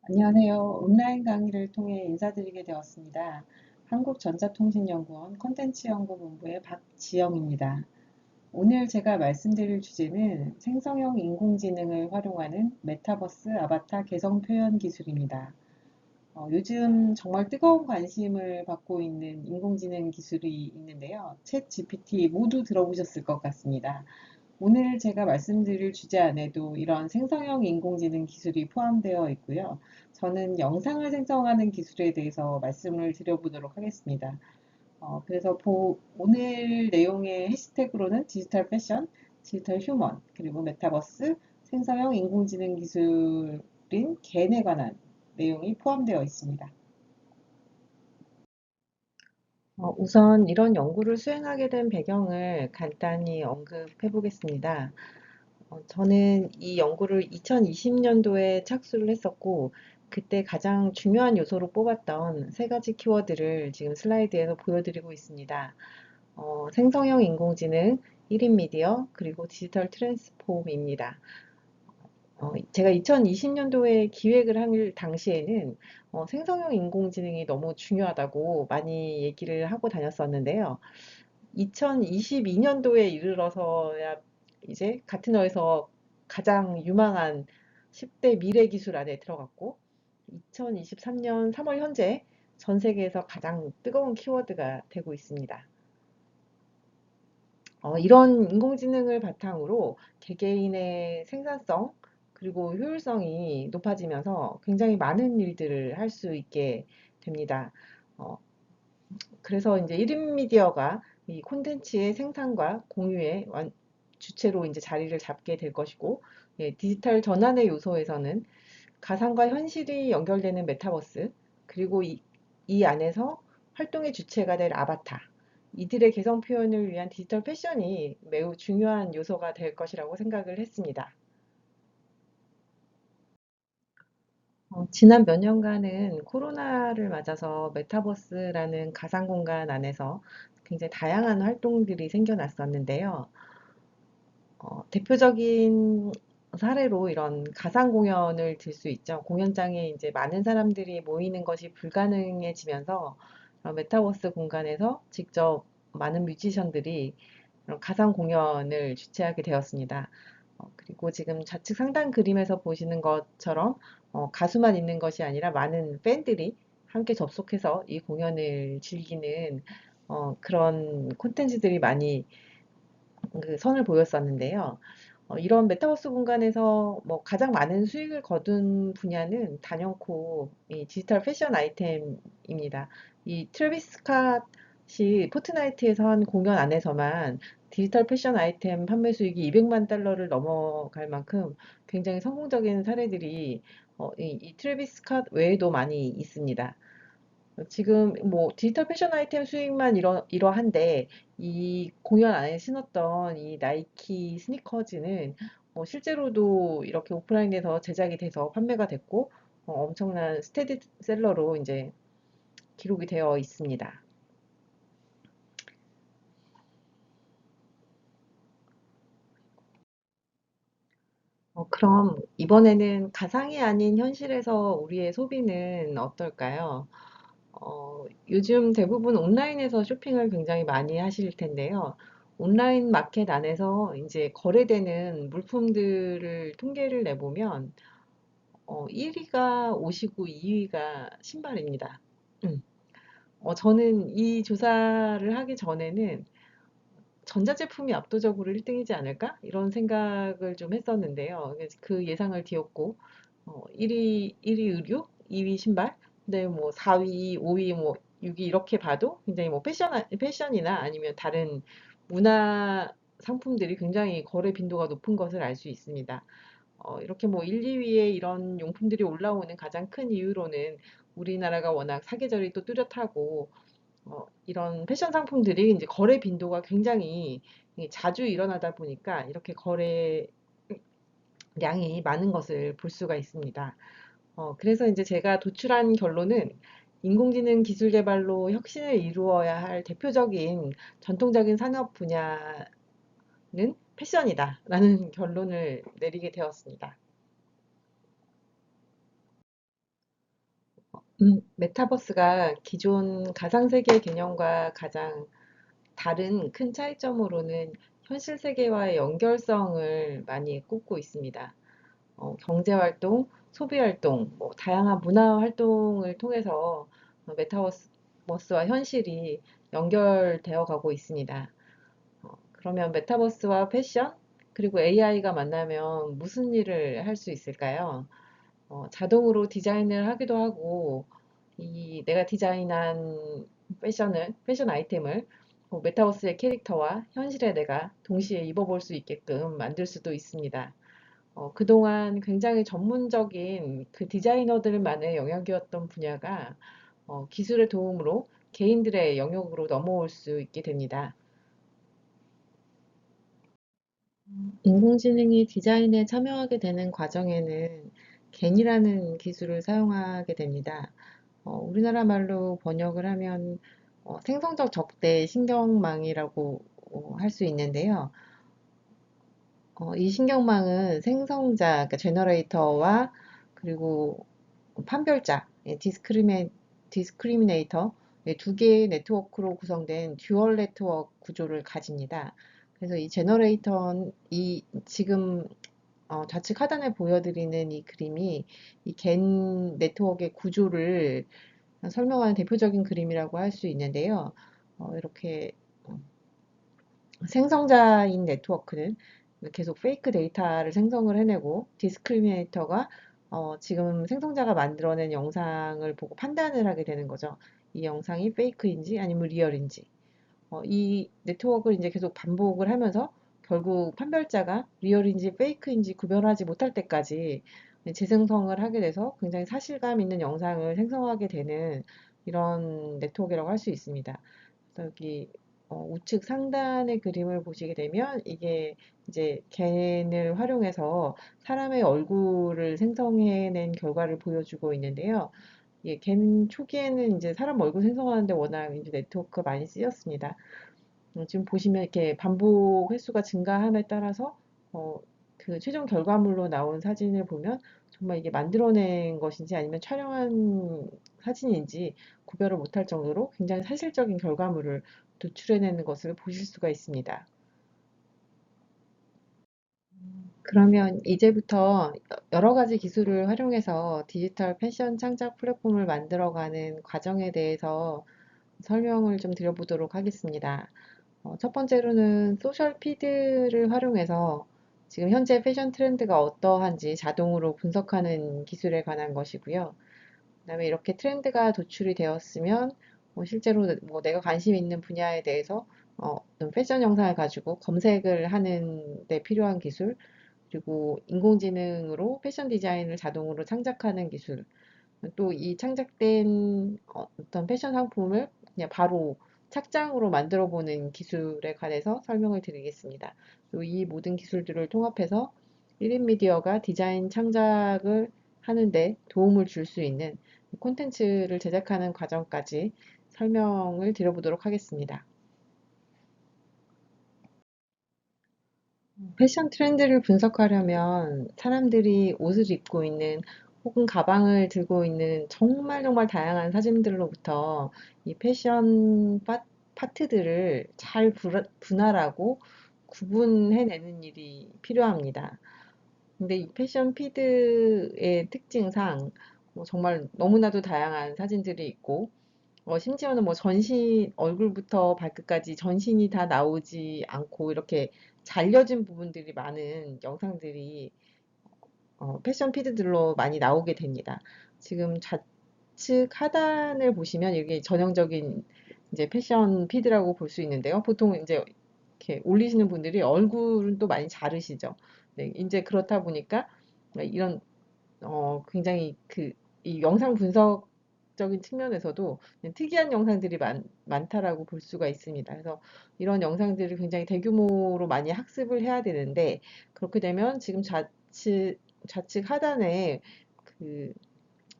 안녕하세요. 온라인 강의를 통해 인사드리게 되었습니다. 한국전자통신연구원 콘텐츠연구본부의 박지영입니다. 오늘 제가 말씀드릴 주제는 생성형 인공지능을 활용하는 메타버스 아바타 개성 표현 기술입니다. 요즘 정말 뜨거운 관심을 받고 있는 인공지능 기술이 있는데요. 챗 GPT 모두 들어보셨을 것 같습니다. 오늘 제가 말씀드릴 주제 안에도 이런 생성형 인공지능 기술이 포함되어 있고요. 저는 영상을 생성하는 기술에 대해서 말씀을 드려보도록 하겠습니다. 그래서 오늘 내용의 해시태그로는 디지털 패션, 디지털 휴먼, 그리고 메타버스, 생성형 인공지능 기술인 겐에 관한 내용이 포함되어 있습니다. 우선 이런 연구를 수행하게 된 배경을 간단히 언급해 보겠습니다. 저는 이 연구를 2020년도에 착수를 했었고, 그때 가장 중요한 요소로 뽑았던 세 가지 키워드를 지금 슬라이드에서 보여드리고 있습니다. 생성형 인공지능, 1인 미디어, 그리고 디지털 트랜스폼입니다. 제가 2020년도에 기획을 할 당시에는 생성형 인공지능이 너무 중요하다고 많이 얘기를 하고 다녔었는데요. 2022년도에 이르러서야 이제 가트너에서 가장 유망한 10대 미래 기술 안에 들어갔고, 2023년 3월 현재 전 세계에서 가장 뜨거운 키워드가 되고 있습니다. 이런 인공지능을 바탕으로 개개인의 생산성 그리고 효율성이 높아지면서 굉장히 많은 일들을 할 수 있게 됩니다. 어, 그래서 이제 1인 미디어가 이 콘텐츠의 생산과 공유의 주체로 이제 자리를 잡게 될 것이고, 예, 디지털 전환의 요소에서는 가상과 현실이 연결되는 메타버스, 그리고 이 안에서 활동의 주체가 될 아바타, 이들의 개성 표현을 위한 디지털 패션이 매우 중요한 요소가 될 것이라고 생각을 했습니다. 지난 몇 년간은 코로나를 맞아서 메타버스라는 가상 공간 안에서 굉장히 다양한 활동들이 생겨났었는데요. 대표적인 사례로 이런 가상 공연을 들 수 있죠. 공연장에 이제 많은 사람들이 모이는 것이 불가능해지면서 메타버스 공간에서 직접 많은 뮤지션들이 그런 가상 공연을 주최하게 되었습니다. 그리고 지금 좌측 상단 그림에서 보시는 것처럼 가수만 있는 것이 아니라 많은 팬들이 함께 접속해서 이 공연을 즐기는 그런 콘텐츠들이 많이 그 선을 보였었는데요. 이런 메타버스 공간에서 뭐 가장 많은 수익을 거둔 분야는 단연코 이 디지털 패션 아이템입니다. 이 트래비스 스캇이 포트나이트에서 한 공연 안에서만 디지털 패션 아이템 판매 수익이 200만 달러를 넘어갈 만큼 굉장히 성공적인 사례들이 이 트래비스 스캇 외에도 많이 있습니다. 지금 뭐 디지털 패션 아이템 수익만 이러한데 이 공연 안에 신었던 이 나이키 스니커즈는 실제로도 이렇게 오프라인에서 제작이 돼서 판매가 됐고 엄청난 스테디셀러로 이제 기록이 되어 있습니다. 그럼 이번에는 가상이 아닌 현실에서 우리의 소비는 어떨까요? 요즘 대부분 온라인에서 쇼핑을 굉장히 많이 하실 텐데요. 온라인 마켓 안에서 이제 거래되는 물품들을 통계를 내보면 1위가 옷이고 2위가 신발입니다. 음. 저는 이 조사를 하기 전에는 전자제품이 압도적으로 1등이지 않을까? 이런 생각을 좀 했었는데요. 그래서 그 예상을 뒤엎고 1위 의류, 2위 신발, 근데 뭐 4위, 5위, 뭐 6위 이렇게 봐도 굉장히 뭐 패션이나 아니면 다른 문화 상품들이 굉장히 거래 빈도가 높은 것을 알 수 있습니다. 이렇게 뭐 1, 2위에 이런 용품들이 올라오는 가장 큰 이유로는 우리나라가 워낙 사계절이 또 뚜렷하고 이런 패션 상품들이 이제 거래 빈도가 굉장히 자주 일어나다 보니까 이렇게 거래량이 많은 것을 볼 수가 있습니다. 그래서 이제 제가 도출한 결론은 인공지능 기술 개발로 혁신을 이루어야 할 대표적인 전통적인 산업 분야는 패션이다라는 결론을 내리게 되었습니다. 메타버스가 기존 가상세계 개념과 가장 다른 큰 차이점으로는 현실 세계와의 연결성을 많이 꼽고 있습니다. 경제활동, 소비활동, 뭐 다양한 문화 활동을 통해서 메타버스와 현실이 연결되어 가고 있습니다. 그러면 메타버스와 패션, 그리고 AI가 만나면 무슨 일을 할 수 있을까요? 자동으로 디자인을 하기도 하고, 이 내가 디자인한 패션 아이템을 메타버스의 캐릭터와 현실의 내가 동시에 입어볼 수 있게끔 만들 수도 있습니다. 그동안 굉장히 전문적인 그 디자이너들만의 영역이었던 분야가 기술의 도움으로 개인들의 영역으로 넘어올 수 있게 됩니다. 인공지능이 디자인에 참여하게 되는 과정에는 겐이라는 기술을 사용하게 됩니다. 우리나라 말로 번역을 하면 생성적 적대 신경망이라고 할 수 있는데요. 이 신경망은 생성자, 그러니까 제너레이터와 그리고 판별자, 디스크리미네이터 두 개의 네트워크로 구성된 듀얼 네트워크 구조를 가집니다. 그래서 이 제너레이터는 이 지금 좌측 하단에 보여드리는 이 그림이 이 겐 네트워크의 구조를 설명하는 대표적인 그림이라고 할 수 있는데요. 이렇게 생성자인 네트워크는 계속 페이크 데이터를 생성을 해내고 디스크리미네이터가 지금 생성자가 만들어낸 영상을 보고 판단을 하게 되는 거죠. 이 영상이 페이크인지 아니면 리얼인지. 이 네트워크를 이제 계속 반복을 하면서 결국 판별자가 리얼인지 페이크인지 구별하지 못할 때까지 재생성을 하게 돼서 굉장히 사실감 있는 영상을 생성하게 되는 이런 네트워크라고 할 수 있습니다. 그래서 여기 우측 상단의 그림을 보시게 되면 이게 이제 겐을 활용해서 사람의 얼굴을 생성해낸 결과를 보여주고 있는데요. 예, 겐 초기에는 이제 사람 얼굴 생성하는데 워낙 이제 네트워크가 많이 쓰였습니다. 지금 보시면 이렇게 반복 횟수가 증가함에 따라서 어, 그 최종 결과물로 나온 사진을 보면 정말 이게 만들어낸 것인지 아니면 촬영한 사진인지 구별을 못할 정도로 굉장히 사실적인 결과물을 도출해내는 것을 보실 수가 있습니다. 그러면 이제부터 여러 가지 기술을 활용해서 디지털 패션 창작 플랫폼을 만들어가는 과정에 대해서 설명을 좀 드려보도록 하겠습니다. 첫 번째로는 소셜 피드를 활용해서 지금 현재 패션 트렌드가 어떠한지 자동으로 분석하는 기술에 관한 것이고요. 그다음에 이렇게 트렌드가 도출이 되었으면 실제로 뭐 내가 관심 있는 분야에 대해서 어떤 패션 영상을 가지고 검색을 하는 데 필요한 기술, 그리고 인공지능으로 패션 디자인을 자동으로 창작하는 기술, 또 이 창작된 어떤 패션 상품을 그냥 바로 착장으로 만들어 보는 기술에 관해서 설명을 드리겠습니다. 이 모든 기술들을 통합해서 1인 미디어가 디자인 창작을 하는데 도움을 줄 수 있는 콘텐츠를 제작하는 과정까지 설명을 드려보도록 하겠습니다. 패션 트렌드를 분석하려면 사람들이 옷을 입고 있는 혹은 가방을 들고 있는 정말 정말 다양한 사진들로부터 이 패션 파트들을 잘 분할하고 구분해내는 일이 필요합니다. 근데 이 패션 피드의 특징상 정말 너무나도 다양한 사진들이 있고 심지어는 뭐 전신, 얼굴부터 발끝까지 전신이 다 나오지 않고 이렇게 잘려진 부분들이 많은 영상들이 패션 피드들로 많이 나오게 됩니다. 지금 좌측 하단을 보시면 이게 전형적인 이제 패션 피드라고 볼 수 있는데요. 보통 이제 이렇게 올리시는 분들이 얼굴은 또 많이 자르시죠. 네, 이제 그렇다 보니까 이런 굉장히 이 영상 분석적인 측면에서도 특이한 영상들이 많다라고 볼 수가 있습니다. 그래서 이런 영상들을 굉장히 대규모로 많이 학습을 해야 되는데, 그렇게 되면 지금 좌측 하단에 그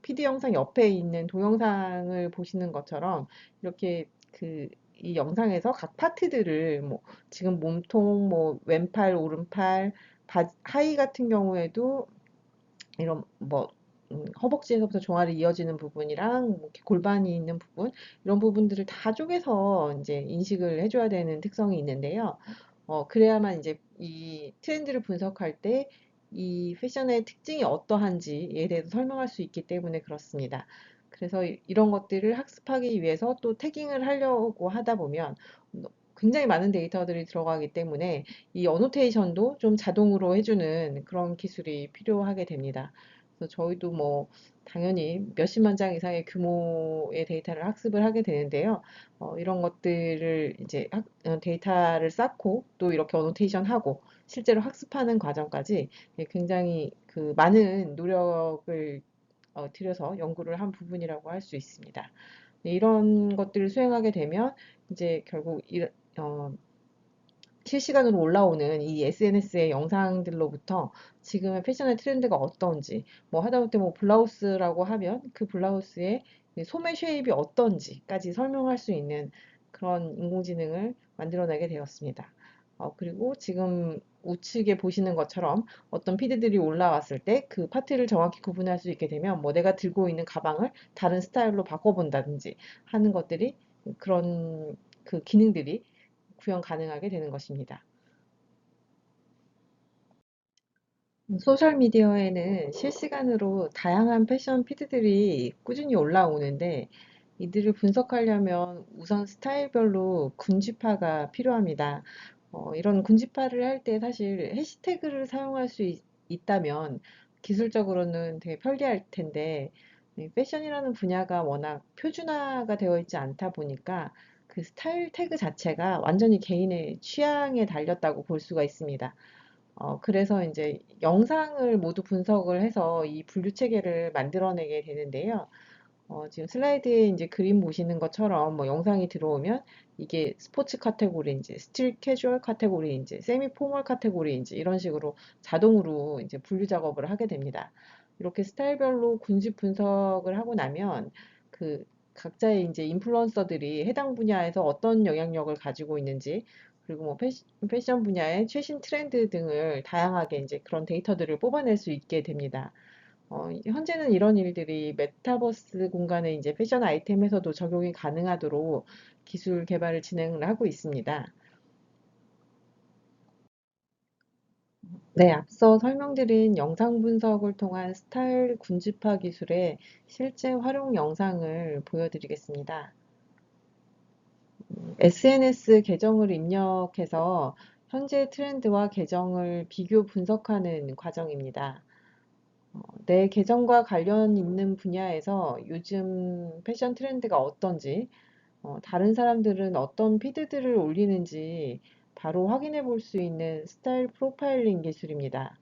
PD 영상 옆에 있는 동영상을 보시는 것처럼 이렇게 이 영상에서 각 파트들을 뭐 지금 몸통, 뭐 왼팔, 오른팔, 하의 같은 경우에도 이런 뭐 허벅지에서부터 종아리 이어지는 부분이랑 뭐 이렇게 골반이 있는 부분, 이런 부분들을 다 쪼개서 이제 인식을 해줘야 되는 특성이 있는데요. 그래야만 이제 이 트렌드를 분석할 때 이 패션의 특징이 어떠한지에 대해서 설명할 수 있기 때문에 그렇습니다. 그래서 이런 것들을 학습하기 위해서 또 태깅을 하려고 하다 보면 굉장히 많은 데이터들이 들어가기 때문에 이 어노테이션도 좀 자동으로 해주는 그런 기술이 필요하게 됩니다. 그래서 저희도 뭐 당연히 몇십만 장 이상의 규모의 데이터를 학습을 하게 되는데요. 이런 것들을 이제 데이터를 쌓고 또 이렇게 어노테이션하고 실제로 학습하는 과정까지 굉장히 그 많은 노력을 들여서 연구를 한 부분이라고 할 수 있습니다. 네, 이런 것들을 수행하게 되면 이제 결국 어, 실시간으로 올라오는 이 SNS의 영상들로부터 지금의 패션의 트렌드가 어떤지, 뭐 하다못해 뭐 블라우스라고 하면 그 블라우스의 소매 쉐입이 어떤지까지 설명할 수 있는 그런 인공지능을 만들어내게 되었습니다. 그리고 지금 우측에 보시는 것처럼 어떤 피드들이 올라왔을 때 그 파트를 정확히 구분할 수 있게 되면 뭐 내가 들고 있는 가방을 다른 스타일로 바꿔본다든지 하는 것들이 그런 그 기능들이 구현 가능하게 되는 것입니다. 소셜미디어에는 실시간으로 다양한 패션 피드들이 꾸준히 올라오는데 이들을 분석하려면 우선 스타일별로 군집화가 필요합니다. 이런 군집화를 할 때 사실 해시태그를 사용할 수 있다면 기술적으로는 되게 편리할 텐데 이 패션이라는 분야가 워낙 표준화가 되어 있지 않다 보니까 그 스타일 태그 자체가 완전히 개인의 취향에 달렸다고 볼 수가 있습니다. 그래서 이제 영상을 모두 분석을 해서 이 분류 체계를 만들어내게 되는데요. 지금 슬라이드에 이제 그림 보시는 것처럼 뭐 영상이 들어오면 이게 스포츠 카테고리인지, 스틸 캐주얼 카테고리인지, 세미 포멀 카테고리인지 이런 식으로 자동으로 이제 분류 작업을 하게 됩니다. 이렇게 스타일별로 군집 분석을 하고 나면 그 각자의 이제 인플루언서들이 해당 분야에서 어떤 영향력을 가지고 있는지, 그리고 뭐 패션 분야의 최신 트렌드 등을 다양하게 이제 그런 데이터들을 뽑아낼 수 있게 됩니다. 현재는 이런 일들이 메타버스 공간의 이제 패션 아이템에서도 적용이 가능하도록 기술 개발을 진행을 하고 있습니다. 네, 앞서 설명드린 영상 분석을 통한 스타일 군집화 기술의 실제 활용 영상을 보여드리겠습니다. SNS 계정을 입력해서 현재 트렌드와 계정을 비교 분석하는 과정입니다. 내 계정과 관련 있는 분야에서 요즘 패션 트렌드가 어떤지, 다른 사람들은 어떤 피드들을 올리는지 바로 확인해 볼 수 있는 스타일 프로파일링 기술입니다.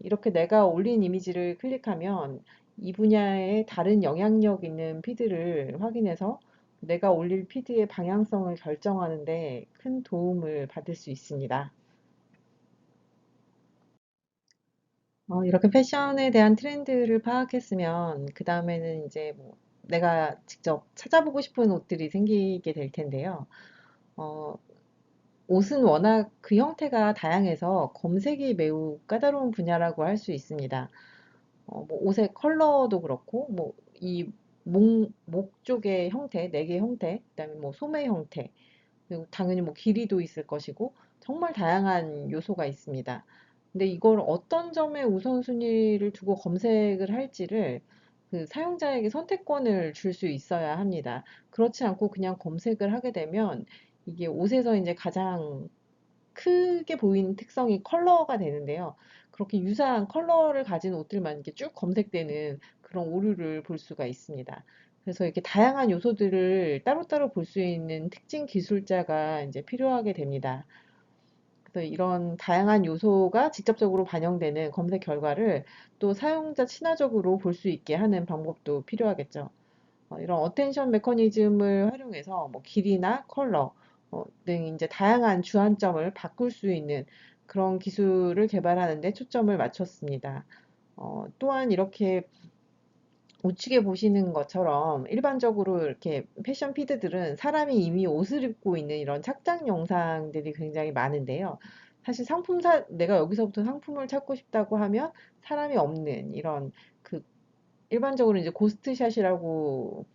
이렇게 내가 올린 이미지를 클릭하면 이 분야에 다른 영향력 있는 피드를 확인해서 내가 올릴 피드의 방향성을 결정하는 데 큰 도움을 받을 수 있습니다. 이렇게 패션에 대한 트렌드를 파악했으면 그 다음에는 이제 뭐 내가 직접 찾아보고 싶은 옷들이 생기게 될 텐데요. 어, 옷은 워낙 그 형태가 다양해서 검색이 매우 까다로운 분야라고 할 수 있습니다. 뭐 옷의 컬러도 그렇고, 뭐 이 목 쪽의 형태, 네개 형태, 그다음에 뭐 소매 형태, 그리고 당연히 뭐 길이도 있을 것이고, 정말 다양한 요소가 있습니다. 근데 이걸 어떤 점에 우선순위를 두고 검색을 할지를 그 사용자에게 선택권을 줄 수 있어야 합니다. 그렇지 않고 그냥 검색을 하게 되면 이게 옷에서 이제 가장 크게 보이는 특성이 컬러가 되는데요. 그렇게 유사한 컬러를 가진 옷들만 이렇게 쭉 검색되는 그런 오류를 볼 수가 있습니다. 그래서 이렇게 다양한 요소들을 따로따로 볼 수 있는 특징 기술자가 이제 필요하게 됩니다. 그래서 이런 다양한 요소가 직접적으로 반영되는 검색 결과를 또 사용자 친화적으로 볼 수 있게 하는 방법도 필요하겠죠. 이런 어텐션 메커니즘을 활용해서 뭐 길이나 컬러 등 이제 다양한 주안점을 바꿀 수 있는 그런 기술을 개발하는 데 초점을 맞췄습니다. 또한 이렇게 우측에 보시는 것처럼 일반적으로 이렇게 패션 피드들은 사람이 이미 옷을 입고 있는 이런 착장 영상들이 굉장히 많은데요. 사실 내가 여기서부터 상품을 찾고 싶다고 하면 사람이 없는 이런 그 일반적으로 이제 고스트샷이라고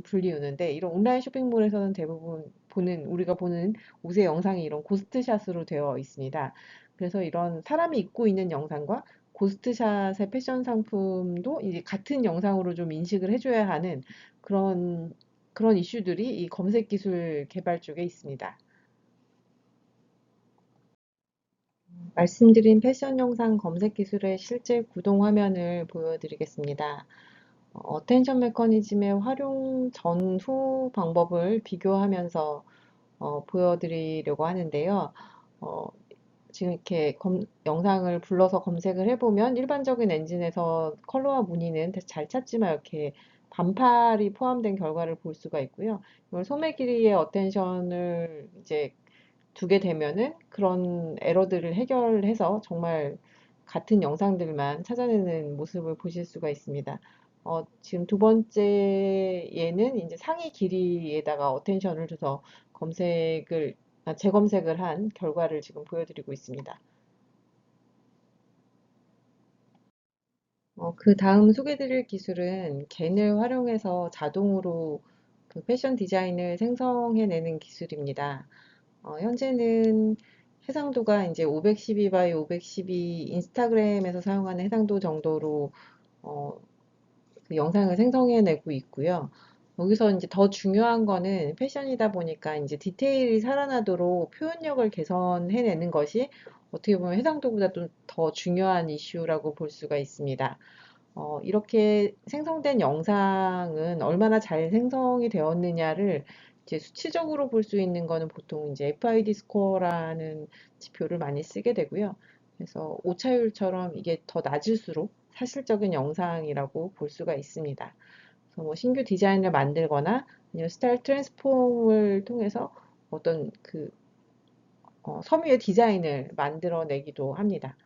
불리우는데 이런 온라인 쇼핑몰에서는 대부분 우리가 보는 옷의 영상이 이런 고스트샷으로 되어 있습니다. 그래서 이런 사람이 입고 있는 영상과 고스트샷의 패션 상품도 이제 같은 영상으로 좀 인식을 해줘야 하는 그런 그런 이슈들이 이 검색 기술 개발 쪽에 있습니다. 말씀드린 패션 영상 검색 기술의 실제 구동 화면을 보여드리겠습니다. 어텐션 메커니즘의 활용 전후 방법을 비교하면서 보여드리려고 하는데요. 어, 지금 이렇게 영상을 불러서 검색을 해보면 일반적인 엔진에서 컬러와 무늬는 잘 찾지만 이렇게 반팔이 포함된 결과를 볼 수가 있고요. 이걸 소매 길이의 어텐션을 이제 두게 되면은 그런 에러들을 해결해서 정말 같은 영상들만 찾아내는 모습을 보실 수가 있습니다. 지금 두 번째 얘는 이제 상의 길이에다가 어텐션을 줘서 재검색을 한 결과를 지금 보여드리고 있습니다. 그 다음 소개드릴 기술은 겐을 활용해서 자동으로 그 패션 디자인을 생성해내는 기술입니다. 현재는 해상도가 이제 512 by 512 인스타그램에서 사용하는 해상도 정도로 어, 그 영상을 생성해내고 있고요. 여기서 이제 더 중요한 거는 패션이다 보니까 이제 디테일이 살아나도록 표현력을 개선해내는 것이 어떻게 보면 해상도보다 좀 더 중요한 이슈라고 볼 수가 있습니다. 이렇게 생성된 영상은 얼마나 잘 생성이 되었느냐를 이제 수치적으로 볼 수 있는 거는 보통 이제 FID 스코어라는 지표를 많이 쓰게 되고요. 그래서 오차율처럼 이게 더 낮을수록 사실적인 영상이라고 볼 수가 있습니다. 그래서 뭐 신규 디자인을 만들거나 아니면 스타일 트랜스폼을 통해서 어떤 섬유의 디자인을 만들어내기도 합니다.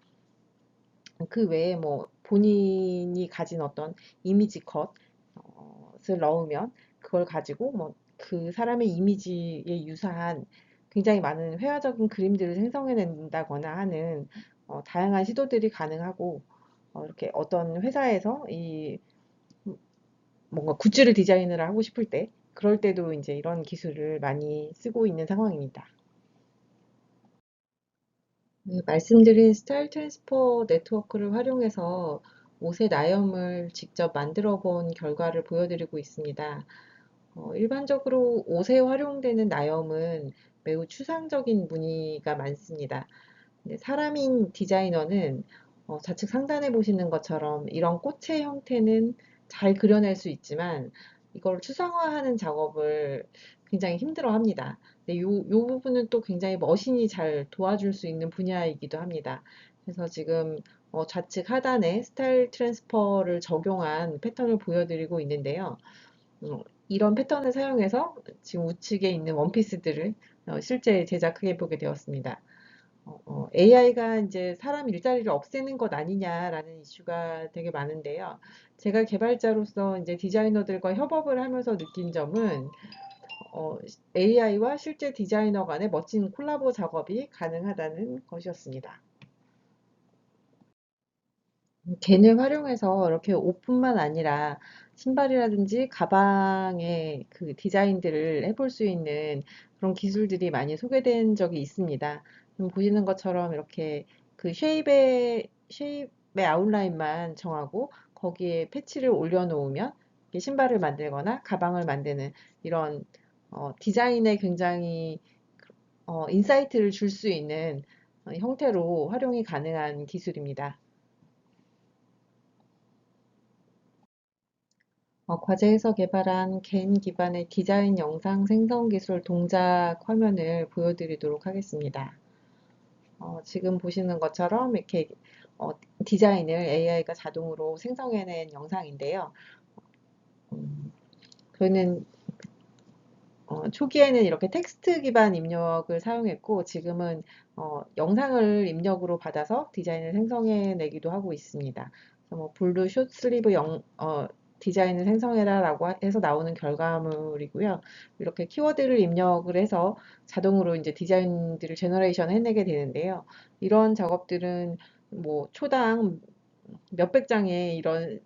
그 외에 뭐 본인이 가진 어떤 이미지 컷을 넣으면 그걸 가지고 뭐 그 사람의 이미지에 유사한 굉장히 많은 회화적인 그림들을 생성해낸다거나 하는 다양한 시도들이 가능하고 이렇게 어떤 회사에서 이 뭔가 굿즈를 디자인을 하고 싶을 때 그럴 때도 이제 이런 기술을 많이 쓰고 있는 상황입니다. 네, 말씀드린 스타일 트랜스퍼 네트워크를 활용해서 옷의 나염을 직접 만들어 본 결과를 보여드리고 있습니다. 일반적으로 옷에 활용되는 나염은 매우 추상적인 무늬가 많습니다. 근데 사람인 디자이너는 좌측 상단에 보시는 것처럼 이런 꽃의 형태는 잘 그려낼 수 있지만 이걸 추상화하는 작업을 굉장히 힘들어 합니다. 근데 요 부분은 또 굉장히 머신이 잘 도와줄 수 있는 분야이기도 합니다. 그래서 지금 좌측 하단에 스타일 트랜스퍼를 적용한 패턴을 보여드리고 있는데요. 이런 패턴을 사용해서 지금 우측에 있는 원피스들을 실제 제작해 보게 되었습니다. AI가 이제 사람 일자리를 없애는 것 아니냐라는 이슈가 되게 많은데요. 제가 개발자로서 이제 디자이너들과 협업을 하면서 느낀 점은 AI와 실제 디자이너 간의 멋진 콜라보 작업이 가능하다는 것이었습니다. 겐을 활용해서 이렇게 옷뿐만 아니라 신발이라든지 가방의 그 디자인들을 해볼 수 있는 그런 기술들이 많이 소개된 적이 있습니다. 보시는 것처럼 이렇게 그 쉐입의 아웃라인만 정하고 거기에 패치를 올려놓으면 이렇게 신발을 만들거나 가방을 만드는 이런 디자인에 굉장히 인사이트를 줄 수 있는 형태로 활용이 가능한 기술입니다. 과제에서 개발한 겐 기반의 디자인 영상 생성 기술 동작 화면을 보여드리도록 하겠습니다. 지금 보시는 것처럼 이렇게 어, 디자인을 AI가 자동으로 생성해낸 영상인데요. 음, 저희는 초기에는 이렇게 텍스트 기반 입력을 사용했고 지금은 영상을 입력으로 받아서 디자인을 생성해내기도 하고 있습니다. 그래서 뭐 블루 숏 슬리브 디자인을 생성해라라고 해서 나오는 결과물이고요. 이렇게 키워드를 입력을 해서 자동으로 이제 디자인들을 제너레이션 해내게 되는데요. 이런 작업들은 뭐 초당 몇백 장의 이런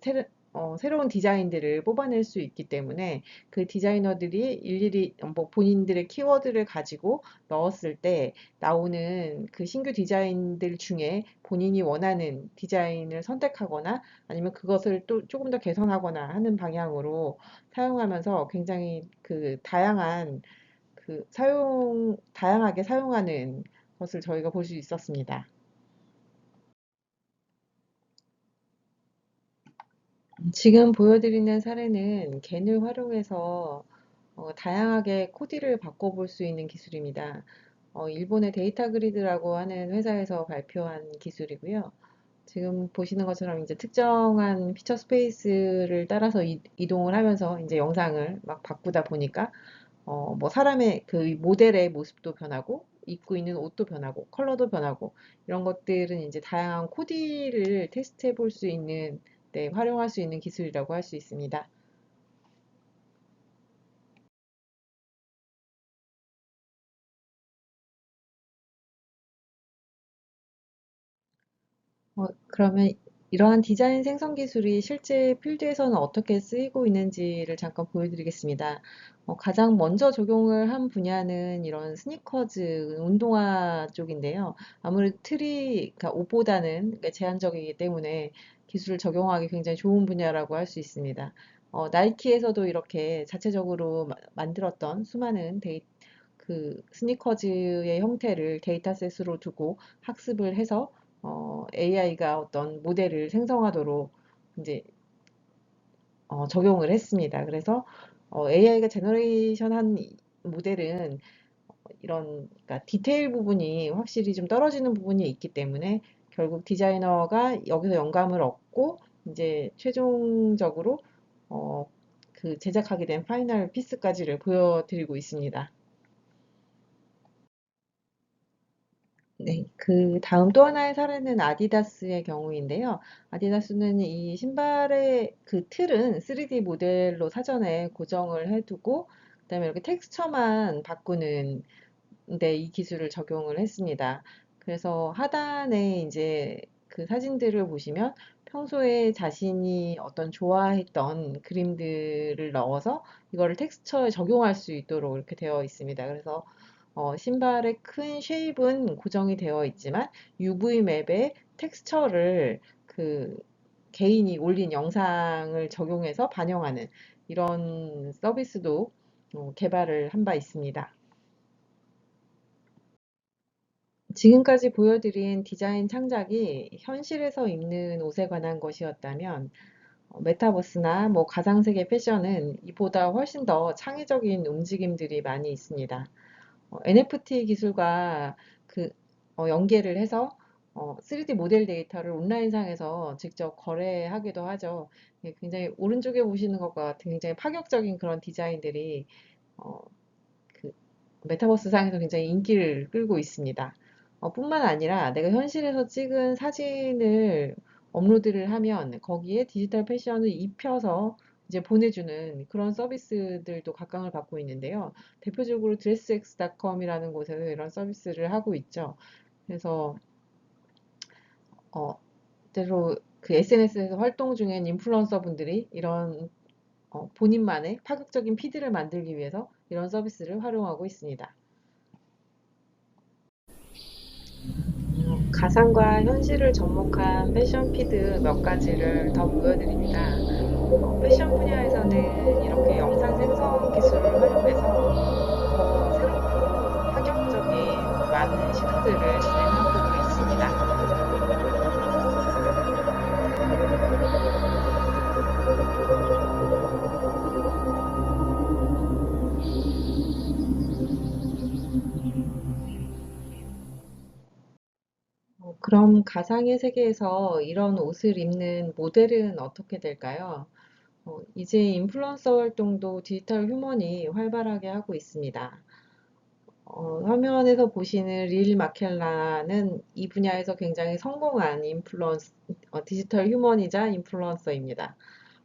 새로운 디자인들을 뽑아낼 수 있기 때문에 그 디자이너들이 일일이 뭐 본인들의 키워드를 가지고 넣었을 때 나오는 그 신규 디자인들 중에 본인이 원하는 디자인을 선택하거나 아니면 그것을 또 조금 더 개선하거나 하는 방향으로 사용하면서 굉장히 그 다양하게 사용하는 것을 저희가 볼 수 있었습니다. 지금 보여드리는 사례는 겐을 활용해서 다양하게 코디를 바꿔볼 수 있는 기술입니다. 일본의 데이터 그리드라고 하는 회사에서 발표한 기술이고요. 지금 보시는 것처럼 이제 특정한 피처 스페이스를 따라서 이동을 하면서 이제 영상을 막 바꾸다 보니까 뭐 사람의 그 모델의 모습도 변하고 입고 있는 옷도 변하고 컬러도 변하고 이런 것들은 이제 다양한 코디를 테스트해 볼 수 있는 네, 활용할 수 있는 기술이라고 할 수 있습니다. 그러면 이러한 디자인 생성 기술이 실제 필드에서는 어떻게 쓰이고 있는지를 잠깐 보여드리겠습니다. 가장 먼저 적용을 한 분야는 이런 스니커즈, 운동화 쪽인데요. 아무래도 그러니까 옷보다는 그러니까 제한적이기 때문에 기술을 적용하기 굉장히 좋은 분야라고 할 수 있습니다. 나이키에서도 이렇게 자체적으로 만들었던 수많은 그 스니커즈의 형태를 데이터셋으로 두고 학습을 해서 AI가 어떤 모델을 생성하도록 이제 적용을 했습니다. 그래서 AI가 제너레이션한 모델은 이런 그러니까 디테일 부분이 확실히 좀 떨어지는 부분이 있기 때문에 결국 디자이너가 여기서 영감을 얻고 이제 최종적으로 어, 그 제작하게 된 파이널 피스까지를 보여드리고 있습니다. 네, 그 다음 또 하나의 사례는 아디다스의 경우인데요. 아디다스는 이 신발의 그 틀은 3D 모델로 사전에 고정을 해두고, 그다음에 이렇게 텍스처만 바꾸는 데 이 기술을 적용을 했습니다. 그래서 하단에 이제 그 사진들을 보시면 평소에 자신이 어떤 좋아했던 그림들을 넣어서 이거를 텍스처에 적용할 수 있도록 이렇게 되어 있습니다. 그래서 신발의 큰 쉐입은 고정이 되어 있지만 UV 맵에 텍스처를 그 개인이 올린 영상을 적용해서 반영하는 이런 서비스도 개발을 한 바 있습니다. 지금까지 보여드린 디자인 창작이 현실에서 입는 옷에 관한 것이었다면 메타버스나 뭐 가상세계 패션은 이보다 훨씬 더 창의적인 움직임들이 많이 있습니다. NFT 기술과 그 연계를 해서 3D 모델 데이터를 온라인상에서 직접 거래하기도 하죠. 예, 굉장히 오른쪽에 보시는 것과 같은 굉장히 파격적인 그런 디자인들이 어, 그 메타버스 상에서 굉장히 인기를 끌고 있습니다. 뿐만 아니라 내가 현실에서 찍은 사진을 업로드를 하면 거기에 디지털 패션을 입혀서 이제 보내주는 그런 서비스들도 각광을 받고 있는데요. 대표적으로 드레스엑스닷컴이라는 곳에서 이런 서비스를 하고 있죠. 그래서 어, 때로 그 SNS에서 활동 중인 인플루언서 분들이 이런 본인만의 파격적인 피드를 만들기 위해서 이런 서비스를 활용하고 있습니다. 가상과 현실을 접목한 패션 피드 몇 가지를 더 보여드립니다. 패션 분야에서는 이렇게 영상 생성 기술을 활용해서 새롭고 파격적인 많은 시도들을 진행하고 있습니다. 그럼 가상의 세계에서 이런 옷을 입는 모델은 어떻게 될까요? 이제 인플루언서 활동도 디지털 휴먼이 활발하게 하고 있습니다. 화면에서 보시는 릴 마켈라는 이 분야에서 굉장히 성공한 디지털 휴먼이자 인플루언서입니다.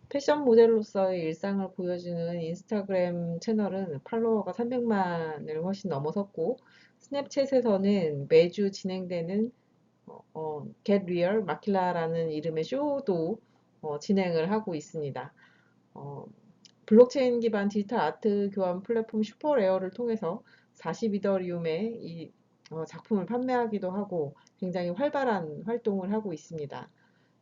패션 모델로서의 일상을 보여주는 인스타그램 채널은 팔로워가 300만을 훨씬 넘어섰고, 스냅챗에서는 매주 진행되는 Get Real 마킬라라는 이름의 쇼도 진행을 하고 있습니다. 어, 블록체인 기반 디지털 아트 교환 플랫폼 슈퍼레어를 통해서 42더리움의 이 작품을 판매하기도 하고 굉장히 활발한 활동을 하고 있습니다.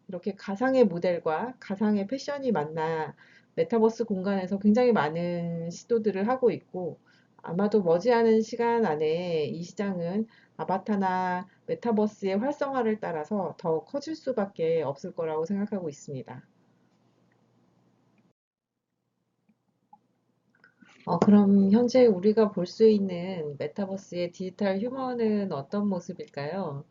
이렇게 가상의 모델과 가상의 패션이 만나 메타버스 공간에서 굉장히 많은 시도들을 하고 있고 아마도 머지않은 시간 안에 이 시장은 아바타나 메타버스의 활성화를 따라서 더 커질 수밖에 없을 거라고 생각하고 있습니다. 그럼 현재 우리가 볼 수 있는 메타버스의 디지털 휴머는 어떤 모습일까요?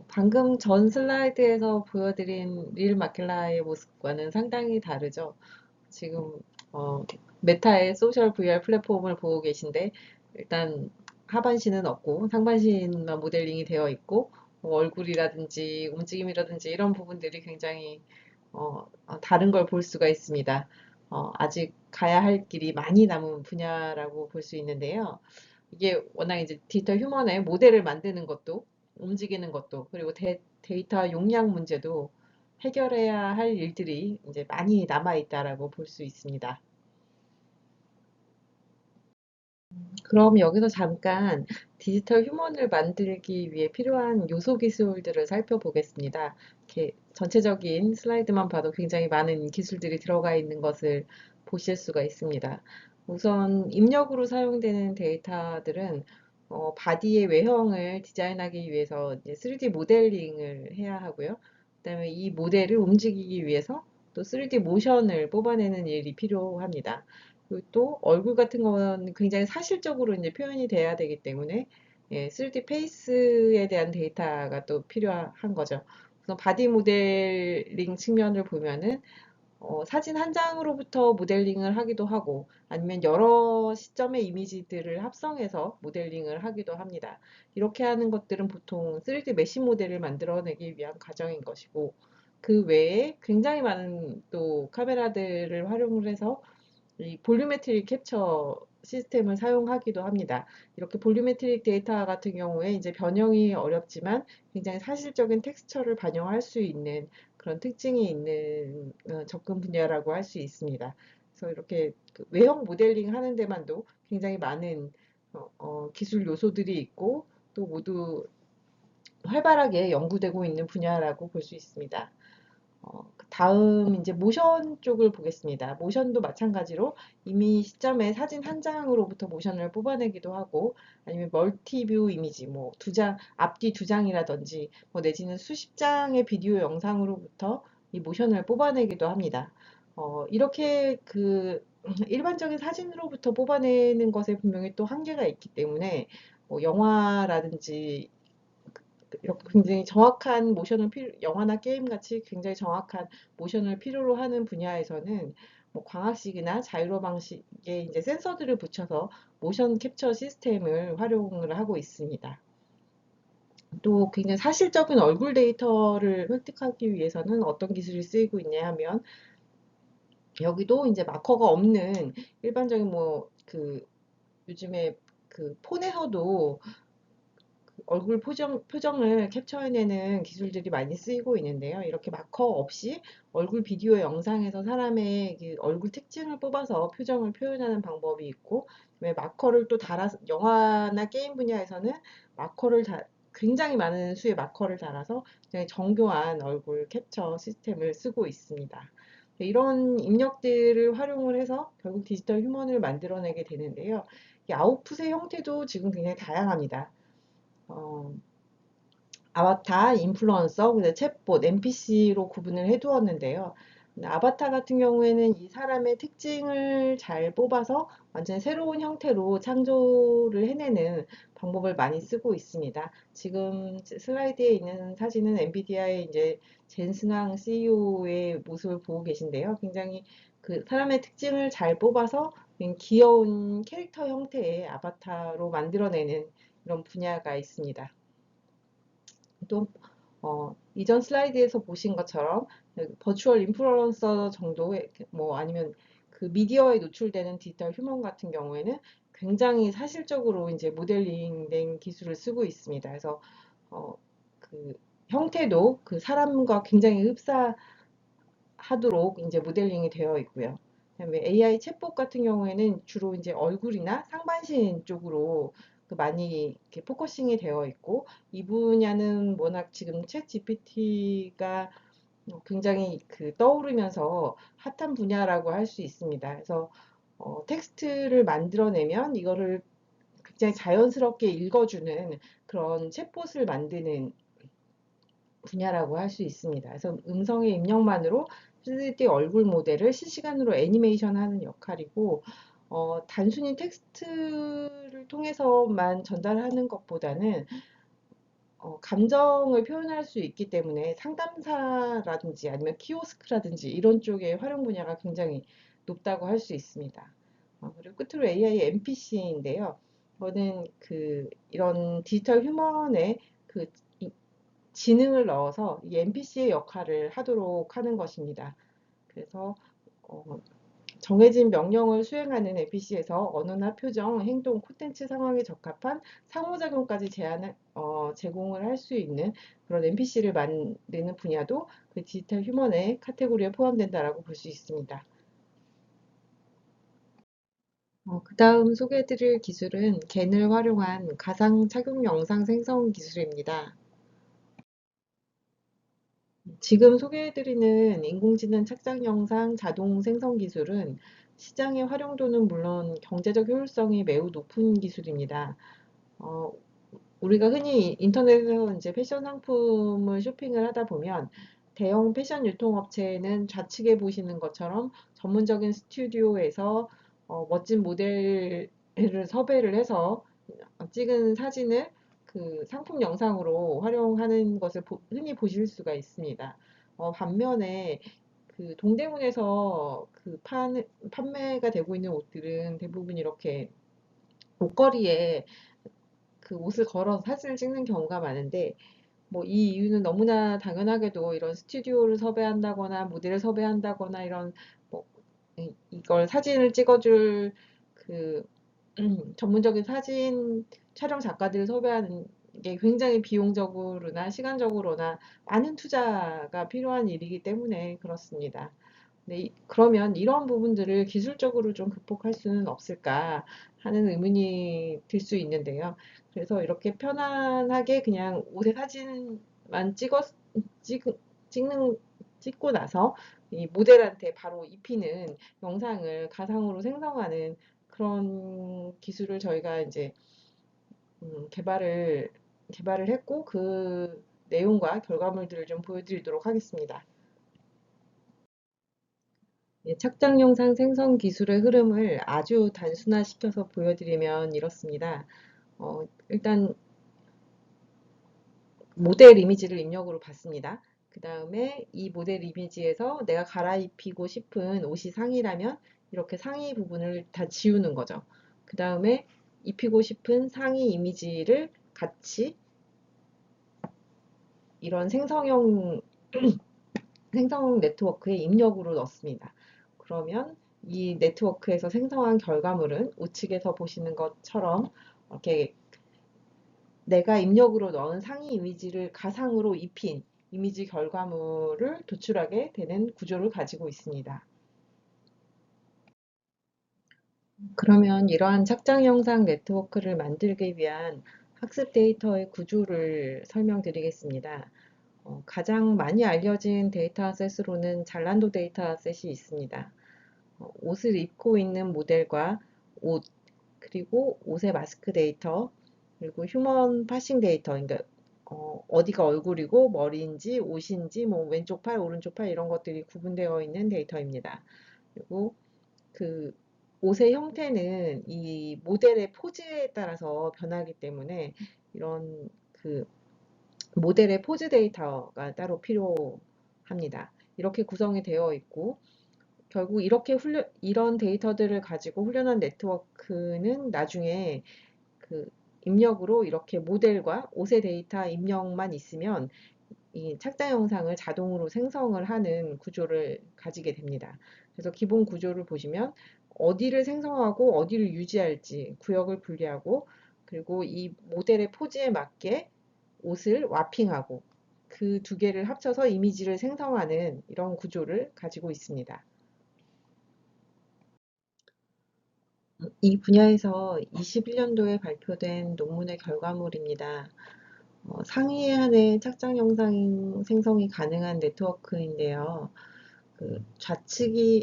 방금 전 슬라이드에서 보여드린 릴 마킬라의 모습과는 상당히 다르죠. 지금 어, 메타의 소셜 VR 플랫폼을 보고 계신데 일단 하반신은 없고 상반신만 모델링이 되어 있고 얼굴이라든지 움직임이라든지 이런 부분들이 굉장히 다른 걸 볼 수가 있습니다. 아직 가야 할 길이 많이 남은 분야라고 볼 수 있는데요. 이게 워낙 이제 디지털 휴먼의 모델을 만드는 것도 움직이는 것도 그리고 데이터 용량 문제도 해결해야 할 일들이 이제 많이 남아 있다라고 볼 수 있습니다. 그럼 여기서 잠깐 디지털 휴먼을 만들기 위해 필요한 요소 기술들을 살펴보겠습니다. 이렇게 전체적인 슬라이드만 봐도 굉장히 많은 기술들이 들어가 있는 것을 보실 수가 있습니다. 우선 입력으로 사용되는 데이터들은 바디의 외형을 디자인하기 위해서 이제 3D 모델링을 해야 하고요. 그다음에 이 모델을 움직이기 위해서 또 3D 모션을 뽑아내는 일이 필요합니다. 그리고 또 얼굴 같은 건 굉장히 사실적으로 이제 표현이 돼야 되기 때문에 3D 페이스에 대한 데이터가 또 필요한 거죠. 그래서 바디 모델링 측면을 보면은 사진 한 장으로부터 모델링을 하기도 하고 아니면 여러 시점의 이미지들을 합성해서 모델링을 하기도 합니다. 이렇게 하는 것들은 보통 3D 메쉬 모델을 만들어내기 위한 과정인 것이고 그 외에 굉장히 많은 또 카메라들을 활용을 해서 이 볼유메트릭 캡처 시스템을 사용하기도 합니다. 이렇게 볼유메트릭 데이터 같은 경우에 이제 변형이 어렵지만 굉장히 사실적인 텍스처를 반영할 수 있는 그런 특징이 있는 접근 분야라고 할 수 있습니다. 그래서 이렇게 그 외형 모델링 하는 데만도 굉장히 많은 기술 요소들이 있고 또 모두 활발하게 연구되고 있는 분야라고 볼 수 있습니다. 다음 이제 모션 쪽을 보겠습니다. 모션도 마찬가지로 이미 시점에 사진 한 장으로부터 모션을 뽑아내기도 하고 아니면 멀티뷰 이미지 뭐 두 장, 앞뒤 두 장이라든지 뭐 내지는 수십 장의 비디오 영상으로부터 이 모션을 뽑아내기도 합니다. 이렇게 그 일반적인 사진으로부터 뽑아내는 것에 분명히 또 한계가 있기 때문에 뭐 영화라든지 이렇게 굉장히 정확한 모션을 영화나 게임 같이 굉장히 정확한 모션을 필요로 하는 분야에서는 뭐 광학식이나 자이로 방식의 이제 센서들을 붙여서 모션 캡처 시스템을 활용을 하고 있습니다. 또 굉장히 사실적인 얼굴 데이터를 획득하기 위해서는 어떤 기술이 쓰이고 있냐 하면 여기도 이제 마커가 없는 일반적인 뭐 그 요즘에 그 폰에서도 얼굴 표정을 캡처해내는 기술들이 많이 쓰이고 있는데요. 이렇게 마커 없이 얼굴 비디오 영상에서 사람의 그 얼굴 특징을 뽑아서 표정을 표현하는 방법이 있고, 그다음에 마커를 또 달아서, 영화나 게임 분야에서는 마커를 굉장히 많은 수의 마커를 달아서 굉장히 정교한 얼굴 캡처 시스템을 쓰고 있습니다. 이런 입력들을 활용을 해서 결국 디지털 휴먼을 만들어내게 되는데요. 이 아웃풋의 형태도 지금 굉장히 다양합니다. 어, 아바타, 인플루언서, 그리고 챗봇, NPC로 구분을 해두었는데요. 아바타 같은 경우에는 이 사람의 특징을 잘 뽑아서 완전 새로운 형태로 창조를 해내는 방법을 많이 쓰고 있습니다. 지금 슬라이드에 있는 사진은 엔비디아의 이제 젠슨왕 CEO의 모습을 보고 계신데요. 굉장히 그 사람의 특징을 잘 뽑아서 귀여운 캐릭터 형태의 아바타로 만들어내는 이런 분야가 있습니다. 또 이전 슬라이드에서 보신 것처럼 버추얼 인플루언서 정도의 뭐 아니면 그 미디어에 노출되는 디지털 휴먼 같은 경우에는 굉장히 사실적으로 이제 모델링된 기술을 쓰고 있습니다. 그래서 그 형태도 그 사람과 굉장히 하도록 이제 모델링이 되어 있고요. 그다음에 AI 챗봇 같은 경우에는 주로 이제 얼굴이나 상반신 쪽으로 그 많이 이렇게 포커싱이 되어 있고, 이 분야는 워낙 지금 챗 GPT가 굉장히 그 떠오르면서 핫한 분야라고 할 수 있습니다. 그래서 텍스트를 만들어내면 이거를 굉장히 자연스럽게 읽어주는 그런 챗봇을 만드는 분야라고 할 수 있습니다. 그래서 음성의 입력만으로 3D 얼굴 모델을 실시간으로 애니메이션하는 역할이고, 단순히 텍스트를 통해서만 전달하는 것보다는 감정을 표현할 수 있기 때문에 상담사라든지 아니면 키오스크라든지 이런 쪽의 활용 분야가 굉장히 높다고 할 수 있습니다. 그리고 끝으로 AI NPC인데요. 이거는 그 이런 디지털 휴먼의 그 지능을 넣어서 이 NPC의 역할을 하도록 하는 것입니다. 그래서 어, 정해진 명령을 수행하는 NPC에서 언어나 표정, 행동, 콘텐츠 상황에 적합한 상호작용까지 제공을 할 수 있는 그런 NPC를 만드는 분야도 그 디지털 휴먼의 카테고리에 포함된다라고 볼 수 있습니다. 그 다음 소개해드릴 기술은 겐을 활용한 가상 착용 영상 생성 기술입니다. 지금 소개해드리는 인공지능 착장 영상 자동 생성 기술은 시장의 활용도는 물론 경제적 효율성이 매우 높은 기술입니다. 어, 우리가 흔히 인터넷에서 이제 패션 상품을 쇼핑을 하다 보면 대형 패션 유통업체는 좌측에 보시는 것처럼 전문적인 스튜디오에서 멋진 모델을 섭외를 해서 찍은 사진을 그 상품 영상으로 활용하는 것을 흔히 보실 수가 있습니다. 반면에 그 동대문에서 판매가 되고 있는 옷들은 대부분 이렇게 옷걸이에 그 옷을 걸어서 사진을 찍는 경우가 많은데, 뭐 이 이유는 너무나 당연하게도 이런 스튜디오를 섭외한다거나 모델을 섭외한다거나 이런 뭐 이걸 사진을 찍어줄 그 전문적인 사진 촬영 작가들을 섭외하는 게 굉장히 비용적으로나 시간적으로나 많은 투자가 필요한 일이기 때문에 그렇습니다. 네, 그러면 이런 부분들을 기술적으로 좀 극복할 수는 없을까 하는 의문이 들 수 있는데요. 그래서 이렇게 편안하게 그냥 옷에 사진만 찍, 찍는, 찍고 나서 이 모델한테 바로 입히는 영상을 가상으로 생성하는 그런 기술을 저희가 이제 개발을 했고, 그 내용과 결과물들을 좀 보여드리도록 하겠습니다. 예, 착장 영상 생성 기술의 흐름을 아주 단순화시켜서 보여드리면 이렇습니다. 일단 모델 이미지를 입력으로 받습니다. 그 다음에 이 모델 이미지에서 내가 갈아입히고 싶은 옷이 상의라면 이렇게 상의 부분을 다 지우는 거죠. 그 다음에 입히고 싶은 상의 이미지를 같이 이런 생성 네트워크에 입력으로 넣습니다. 그러면 이 네트워크에서 생성한 결과물은 우측에서 보시는 것처럼 이렇게 내가 입력으로 넣은 상위 이미지를 가상으로 입힌 이미지 결과물을 도출하게 되는 구조를 가지고 있습니다. 그러면 이러한 착장 영상 네트워크를 만들기 위한 학습 데이터의 구조를 설명드리겠습니다. 가장 많이 알려진 데이터셋으로는 잘란도 데이터셋이 있습니다. 옷을 입고 있는 모델과 옷, 그리고 옷의 마스크 데이터, 그리고 휴먼 파싱 데이터, 그러니까 어디가 얼굴이고 머리인지 옷인지 뭐 왼쪽 팔, 오른쪽 팔 이런 것들이 구분되어 있는 데이터입니다. 그리고 그 옷의 형태는 이 모델의 포즈에 따라서 변하기 때문에 이런 그 모델의 포즈 데이터가 따로 필요합니다. 이렇게 구성이 되어 있고, 결국 이런 데이터들을 가지고 훈련한 네트워크는 나중에 그 입력으로 이렇게 모델과 옷의 데이터 입력만 있으면 이 착장 영상을 자동으로 생성을 하는 구조를 가지게 됩니다. 그래서 기본 구조를 보시면 어디를 생성하고 어디를 유지할지 구역을 분리하고, 그리고 이 모델의 포즈에 맞게 옷을 와핑하고, 그 두 개를 합쳐서 이미지를 생성하는 이런 구조를 가지고 있습니다. 이 분야에서 21년도에 발표된 논문의 결과물입니다. 상위에 한해 착장 영상 생성이 가능한 네트워크인데요.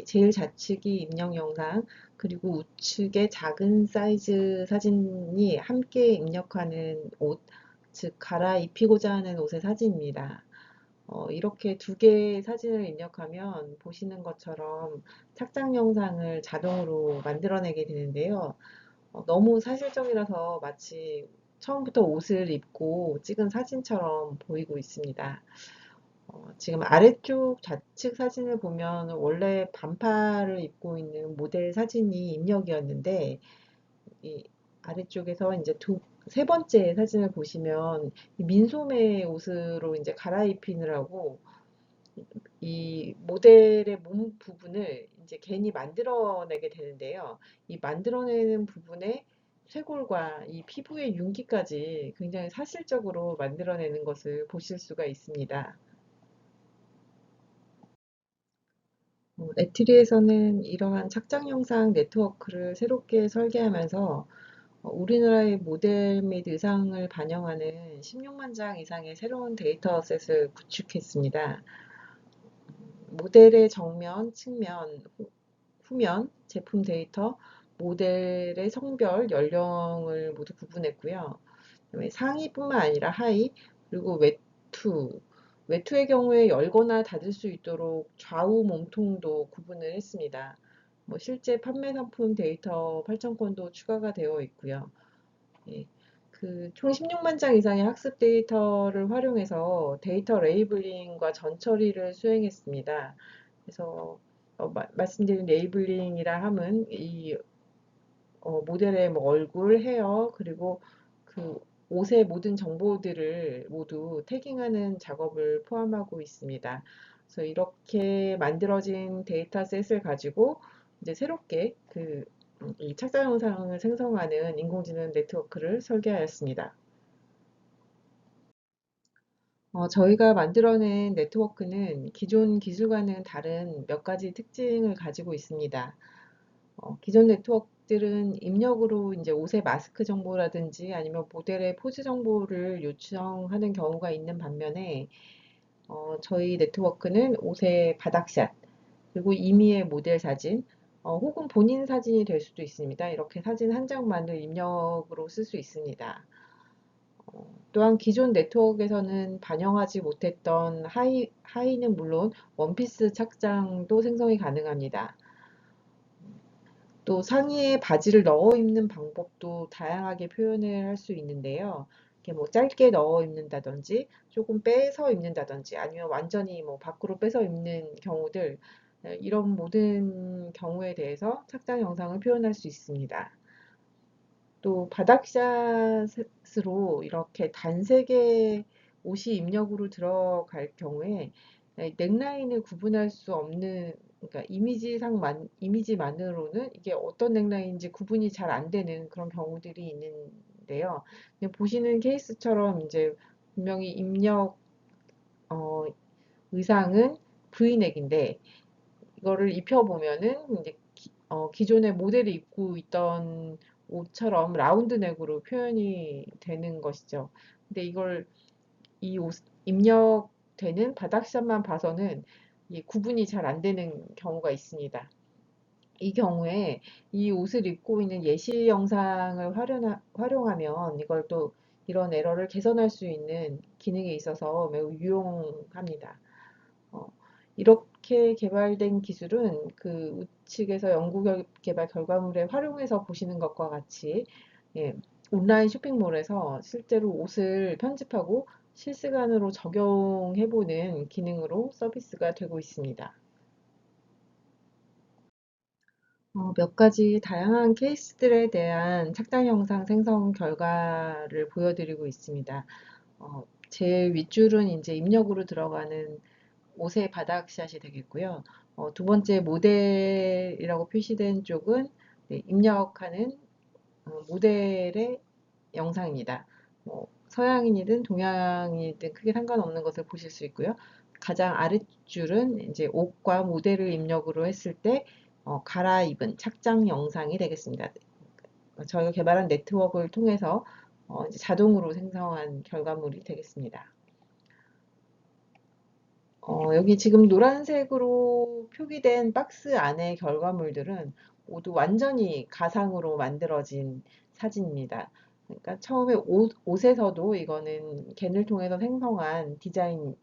제일 좌측이 입력 영상, 그리고 우측에 작은 사이즈 사진이 함께 입력하는 옷, 즉 갈아입히고자 하는 옷의 사진입니다. 이렇게 두 개의 사진을 입력하면 보시는 것처럼 착장 영상을 자동으로 만들어내게 되는데요. 너무 사실적이라서 마치 처음부터 옷을 입고 찍은 사진처럼 보이고 있습니다. 지금 아래쪽 좌측 사진을 보면 원래 반팔을 입고 있는 모델 사진이 입력이었는데, 이 아래쪽에서 이제 세 번째 사진을 보시면 이 민소매 옷으로 이제 갈아입히느라고 이 모델의 몸 부분을 이제 괜히 만들어내게 되는데요. 이 만들어내는 부분에 쇄골과 이 피부의 윤기까지 굉장히 사실적으로 만들어내는 것을 보실 수가 있습니다. 에트리에서는 이러한 착장 영상 네트워크를 새롭게 설계하면서 우리나라의 모델 및 의상을 반영하는 16만 장 이상의 새로운 데이터셋을 구축했습니다. 모델의 정면, 측면, 후면, 제품 데이터, 모델의 성별, 연령을 모두 구분했고요. 그다음에 상의뿐만 아니라 하의, 그리고 외투의 경우에 열거나 닫을 수 있도록 좌우 몸통도 구분을 했습니다. 실제 판매 상품 데이터 8천 건도 추가가 되어 있고요. 예, 총 16만 장 이상의 학습 데이터를 활용해서 데이터 레이블링과 전처리를 수행했습니다. 그래서 말씀드린 레이블링이라 함은 이 모델의 얼굴, 헤어, 그리고 그 옷의 모든 정보들을 모두 태깅하는 작업을 포함하고 있습니다. 그래서 이렇게 만들어진 데이터셋을 가지고 이제 새롭게 이 착장 영상을 생성하는 인공지능 네트워크를 설계하였습니다. 저희가 만들어낸 네트워크는 기존 기술과는 다른 몇 가지 특징을 가지고 있습니다. 기존 네트워크들은 입력으로 이제 옷의 마스크 정보라든지 아니면 모델의 포즈 정보를 요청하는 경우가 있는 반면에 저희 네트워크는 옷의 바닥샷, 그리고 임의의 모델 사진, 혹은 본인 사진이 될 수도 있습니다. 이렇게 사진 한 장만을 입력으로 쓸 수 있습니다. 또한 기존 네트워크에서는 반영하지 못했던 하의는 물론 원피스 착장도 생성이 가능합니다. 또 상의에 바지를 넣어 입는 방법도 다양하게 표현을 할 수 있는데요. 이렇게 짧게 넣어 입는다든지 조금 빼서 입는다든지 아니면 완전히 밖으로 빼서 입는 경우들, 이런 모든 경우에 대해서 착장 영상을 표현할 수 있습니다. 또 바닥샷으로 이렇게 단색의 옷이 입력으로 들어갈 경우에 넥라인을 구분할 수 없는, 그러니까 이미지만으로는 이게 어떤 넥라인인지 구분이 잘 안 되는 그런 경우들이 있는데요. 보시는 케이스처럼 이제 분명히 입력 어, 의상은 브이넥인데 이거를 입혀보면은 이제 기존의 모델이 입고 있던 옷처럼 라운드 넥으로 표현이 되는 것이죠. 근데 이 옷, 입력되는 바닥샷만 봐서는 이 구분이 잘 안 되는 경우가 있습니다. 이 경우에 이 옷을 입고 있는 예시 영상을 활용하면 이걸 또 이런 에러를 개선할 수 있는 기능이 있어서 매우 유용합니다. 어, 이렇게 개발된 기술은 우측에서 개발 결과물에 활용해서 보시는 것과 같이, 예, 온라인 쇼핑몰에서 실제로 옷을 편집하고 실시간으로 적용해보는 기능으로 서비스가 되고 있습니다. 몇 가지 다양한 케이스들에 대한 착장 영상 생성 결과를 보여드리고 있습니다. 제일 윗줄은 이제 입력으로 들어가는 옷의 바닥샷이 되겠고요. 두 번째 모델이라고 표시된 쪽은 네, 입력하는 모델의 영상입니다. 서양인이든 동양인이든 크게 상관없는 것을 보실 수 있고요. 가장 아랫줄은 이제 옷과 모델을 입력으로 했을 때 갈아입은 착장 영상이 되겠습니다. 저희가 개발한 네트워크를 통해서 이제 자동으로 생성한 결과물이 되겠습니다. 여기 지금 노란색으로 표기된 박스 안의 결과물들은 모두 완전히 가상으로 만들어진 사진입니다. 그러니까 처음에 옷에서도 이거는 겐을 통해서 생성한 디자인인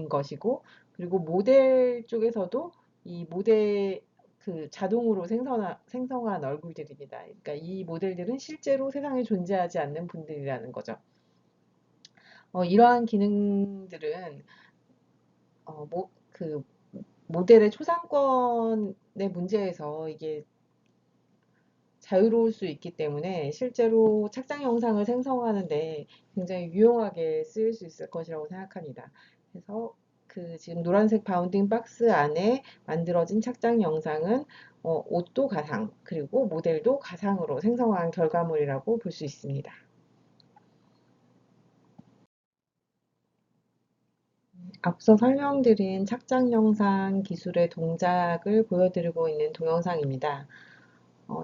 것이고, 그리고 모델 쪽에서도 이 모델 자동으로 생성한 얼굴들입니다. 그러니까 이 모델들은 실제로 세상에 존재하지 않는 분들이라는 거죠. 이러한 기능들은 그 모델의 초상권의 문제에서 이게 자유로울 수 있기 때문에 실제로 착장 영상을 생성하는데 굉장히 유용하게 쓰일 수 있을 것이라고 생각합니다. 그래서 지금 노란색 바운딩 박스 안에 만들어진 착장 영상은 옷도 가상, 그리고 모델도 가상으로 생성한 결과물이라고 볼 수 있습니다. 앞서 설명드린 착장 영상 기술의 동작을 보여드리고 있는 동영상입니다.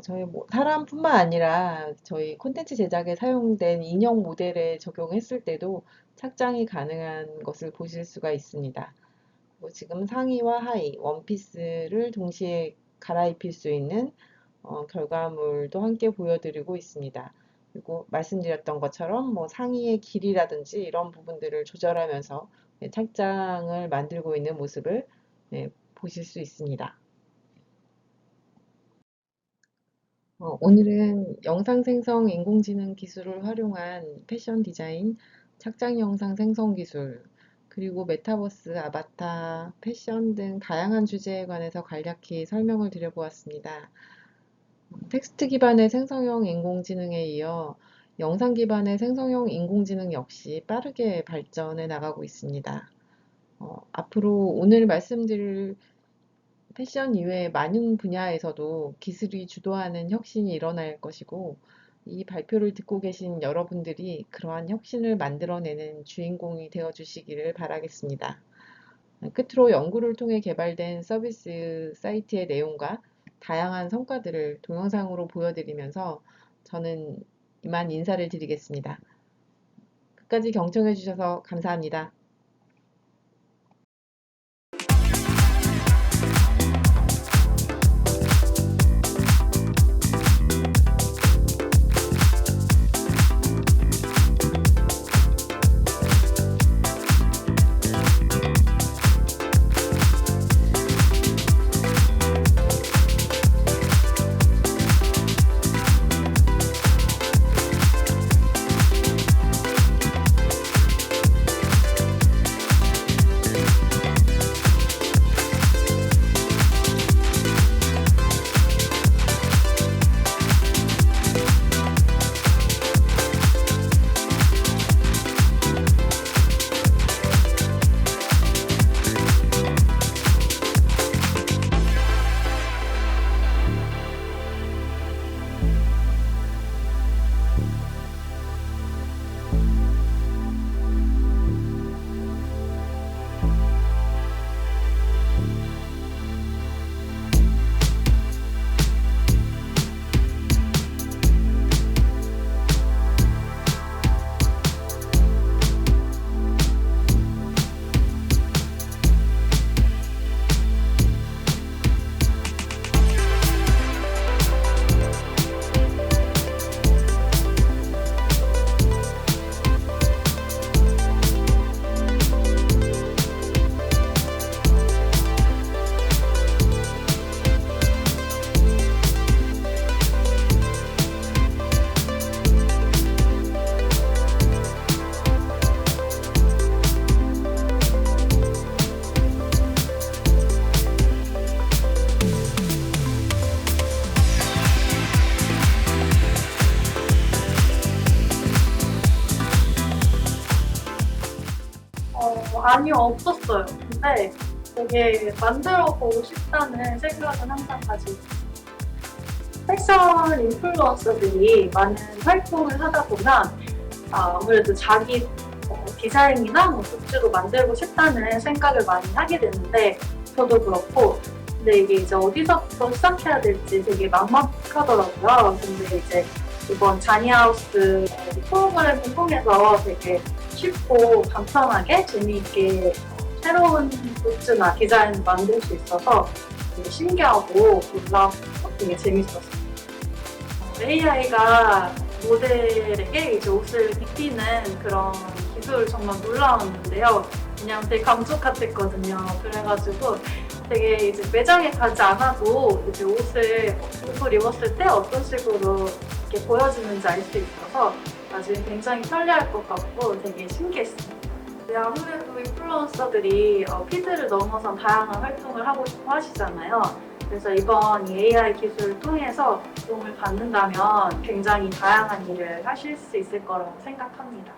저희 사람뿐만 아니라 저희 콘텐츠 제작에 사용된 인형 모델에 적용했을 때도 착장이 가능한 것을 보실 수가 있습니다. 지금 상의와 하의, 원피스를 동시에 갈아입힐 수 있는 결과물도 함께 보여드리고 있습니다. 그리고 말씀드렸던 것처럼 상의의 길이라든지 이런 부분들을 조절하면서 착장을 만들고 있는 모습을 보실 수 있습니다. 오늘은 영상 생성 인공지능 기술을 활용한 패션 디자인, 착장 영상 생성 기술, 그리고 메타버스, 아바타, 패션 등 다양한 주제에 관해서 간략히 설명을 드려보았습니다. 텍스트 기반의 생성형 인공지능에 이어 영상 기반의 생성형 인공지능 역시 빠르게 발전해 나가고 있습니다. 앞으로 오늘 말씀드릴 패션 이외의 많은 분야에서도 기술이 주도하는 혁신이 일어날 것이고, 이 발표를 듣고 계신 여러분들이 그러한 혁신을 만들어내는 주인공이 되어 주시기를 바라겠습니다. 끝으로 연구를 통해 개발된 서비스 사이트의 내용과 다양한 성과들을 동영상으로 보여드리면서 저는 이만 인사를 드리겠습니다. 끝까지 경청해 주셔서 감사합니다. 아니요, 없었어요. 근데 되게 만들어보고 싶다는 생각은 항상 가지고 있어요. 패션 인플루언서들이 많은 활동을 하다 보면 아무래도 자기 디자인이나 뭐 굿즈도 만들고 싶다는 생각을 많이 하게 되는데 저도 그렇고 근데 이게 이제 어디서부터 시작해야 될지 되게 막막하더라고요. 근데 이제 이번 자니하우스 프로그램을 통해서 되게 쉽고 간편하게 재미있게 새로운 굿즈나 디자인을 만들 수 있어서 되게 신기하고 놀랍고 되게 재밌었어요. AI가 모델에게 이제 옷을 입히는 그런 기술 정말 놀라웠는데요. 그냥 되게 감쪽 같았거든요. 그래가지고 되게 이제 매장에 가지 않아도 이제 옷을 입었을 때 어떤 식으로 이렇게 보여지는지 알 수 있어서 나중에 굉장히 편리할 것 같고 되게 신기했어요. 네, 아무래도 인플루언서들이 피드를 넘어선 다양한 활동을 하고 싶어 하시잖아요. 그래서 이번 이 AI 기술을 통해서 도움을 받는다면 굉장히 다양한 일을 하실 수 있을 거라고 생각합니다.